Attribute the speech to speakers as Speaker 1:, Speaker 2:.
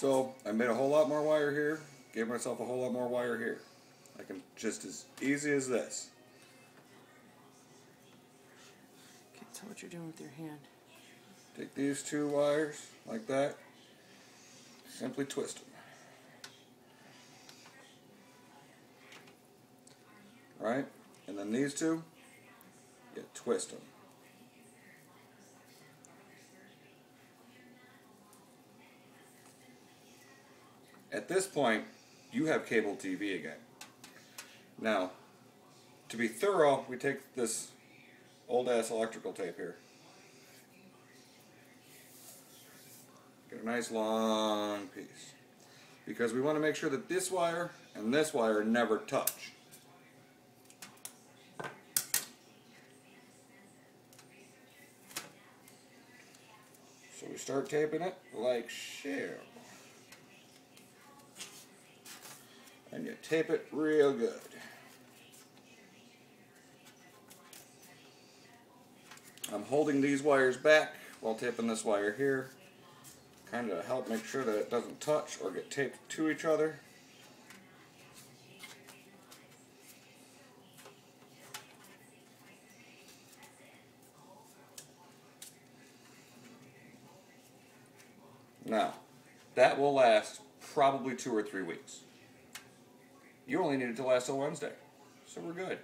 Speaker 1: So I made a whole lot more wire here, gave myself a whole lot more wire here. I can just as easy as this.
Speaker 2: Can't tell what you're doing with your hand.
Speaker 1: Take these two wires like that, simply twist them. Right? And then these two, you twist them. At this point, you have cable TV again. Now, to be thorough, we take this old-ass electrical tape here. Get a nice long piece. Because we want to make sure that this wire and this wire never touch. So we start taping it like so. And you tape it real good. I'm holding these wires back while taping this wire here, kind of help make sure that it doesn't touch or get taped to each other. Now, that will last probably 2 or 3 weeks. You only need it to last till Wednesday, so we're good.